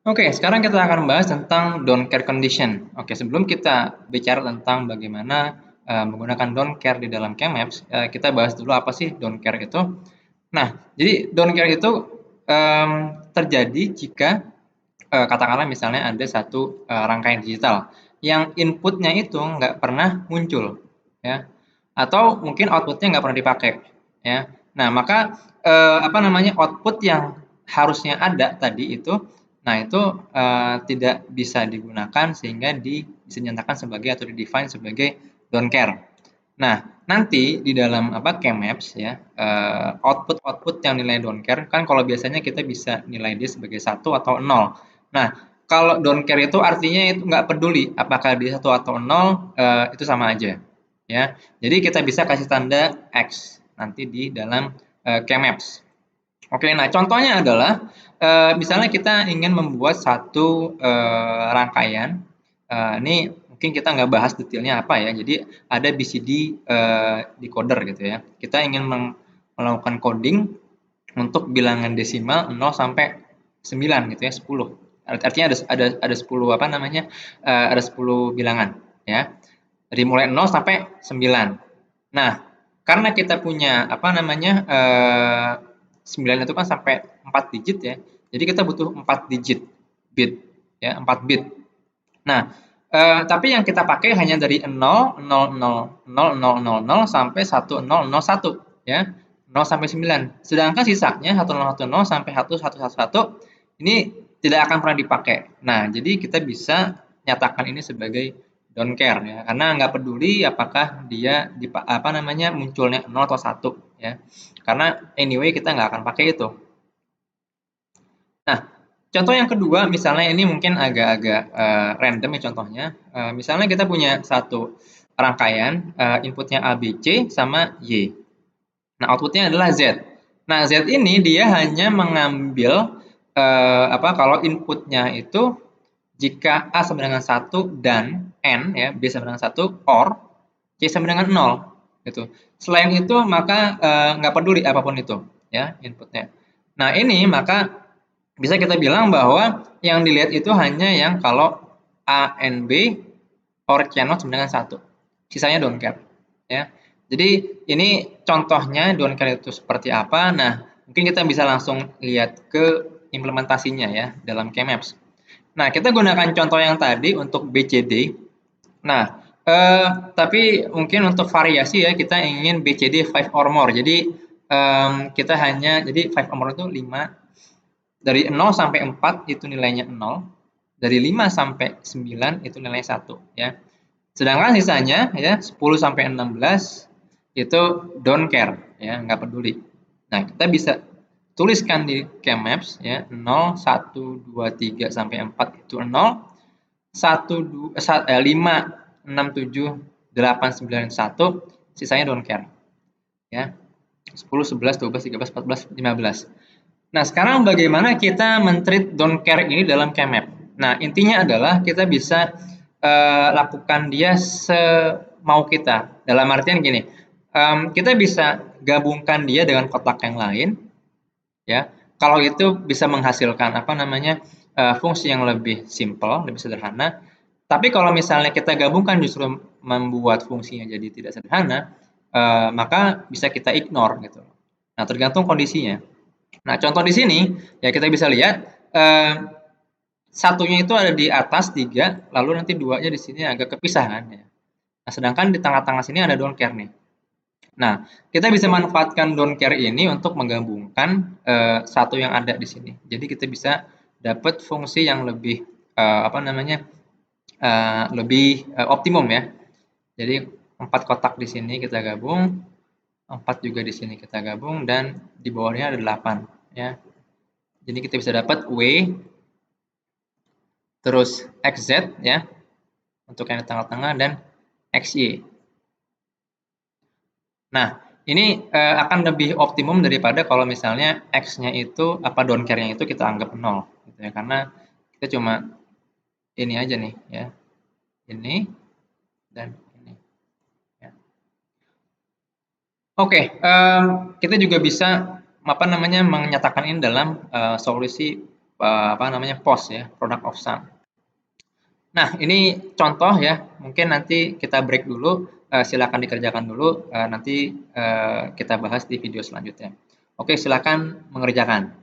Oke, sekarang kita akan membahas tentang don't care condition. Oke, sebelum kita bicara tentang bagaimana menggunakan don't care di dalam Kmaps, kita bahas dulu apa sih don't care itu. Nah, jadi don't care itu terjadi jika katakanlah misalnya ada satu rangkaian digital yang inputnya itu nggak pernah muncul, ya, atau mungkin outputnya nggak pernah dipakai, ya. Nah, maka apa namanya output yang harusnya ada tadi itu, nah itu tidak bisa digunakan sehingga bisa dinyatakan sebagai atau di-define sebagai don't care. Nah, nanti di dalam apa Kmaps ya, output-output yang nilai don't care kan kalau biasanya kita bisa nilai dia sebagai satu atau nol. Nah, kalau don't care itu artinya itu nggak peduli apakah dia satu atau nol, itu sama aja, ya. Jadi kita bisa kasih tanda X nanti di dalam, Kmaps. Oke, nah contohnya adalah, misalnya kita ingin membuat satu, rangkaian, ini mungkin kita nggak bahas detailnya apa ya, jadi ada BCD, decoder gitu ya. Kita ingin melakukan coding untuk bilangan desimal 0 sampai 9 gitu ya, 10. Artinya ada 10 apa namanya, ada 10 bilangan ya, dari mulai 0 sampai 9. Nah, karena kita punya apa namanya, 9 itu kan sampai 4 digit ya. Jadi kita butuh 4 digit bit ya, 4 bit. Nah, tapi yang kita pakai hanya dari 0, 0, 0, 0, 0, 0 sampai 1001 ya, 0 sampai 9. Sedangkan sisanya 1010 sampai 1111 ini tidak akan pernah dipakai. Nah, jadi kita bisa nyatakan ini sebagai don't care ya, karena nggak peduli apakah dia apa namanya munculnya 0 atau 1 ya. Karena anyway kita nggak akan pakai itu. Nah, contoh yang kedua misalnya ini mungkin agak-agak, random ya contohnya, misalnya kita punya satu rangkaian, inputnya A, B, C, sama Y. Nah, outputnya adalah Z. Nah, Z ini dia hanya mengambil, apa, kalau inputnya itu jika A sama dengan 1 dan N ya, B sama dengan 1 or C sama dengan 0 gitu. Selain itu maka, nggak peduli apapun itu ya inputnya. Nah, ini maka bisa kita bilang bahwa yang dilihat itu hanya yang kalau A and B or cannot sama dengan 1. Sisanya don't care ya. Jadi ini contohnya don't care itu seperti apa. Nah, mungkin kita bisa langsung lihat ke implementasinya ya dalam Kmaps. Nah, kita gunakan contoh yang tadi untuk BCD. Nah, tapi mungkin untuk variasi ya kita ingin BCD 5 or more. Jadi kita hanya jadi 5 or more itu 5 dari 0 sampai 4 itu nilainya 0, dari 5 sampai 9 itu nilai 1 ya. Sedangkan sisanya ya 10 sampai 16 itu don't care ya, nggak peduli. Nah, kita bisa tuliskan di Kmaps ya 0, 1, 2, 3 sampai 4 itu 0, 5, 6, 7, 8, 9, 1, sisanya don't care ya. 10, 11, 12, 13, 14, 15. Nah, sekarang bagaimana kita men-treat don't care ini dalam Kmap? Nah, intinya adalah kita bisa lakukan dia semau kita. Dalam artian gini, kita bisa gabungkan dia dengan kotak yang lain, ya. Kalau itu bisa menghasilkan apa namanya fungsi yang lebih simple, lebih sederhana. Tapi kalau misalnya kita gabungkan justru membuat fungsinya jadi tidak sederhana, maka bisa kita ignore gitu. Nah, tergantung kondisinya. Nah, contoh di sini ya kita bisa lihat satunya itu ada di atas 3, lalu nanti duanya di sini agak kepisah kan ya. Nah, sedangkan di tengah-tengah sini ada don't care nih. Nah, kita bisa manfaatkan don't care ini untuk menggabungkan satu yang ada di sini. Jadi kita bisa dapat fungsi yang lebih apa namanya lebih optimum ya. Jadi 4 kotak di sini kita gabung, 4 juga di sini kita gabung, dan di bawahnya ada 8 ya. Jadi kita bisa dapat W terus XZ ya untuk yang di tengah-tengah dan XY. Nah, ini akan lebih optimum daripada kalau misalnya X-nya itu apa don't care-nya itu kita anggap 0 gitu ya. Karena kita cuma ini aja nih ya. Ini dan ini ya. Oke, kita juga bisa apa namanya menyatakan ini dalam solusi apa namanya, POS ya, product of sum. Nah, ini contoh ya, mungkin nanti kita break dulu, silakan dikerjakan dulu, nanti kita bahas di video selanjutnya. Oke, silakan mengerjakan.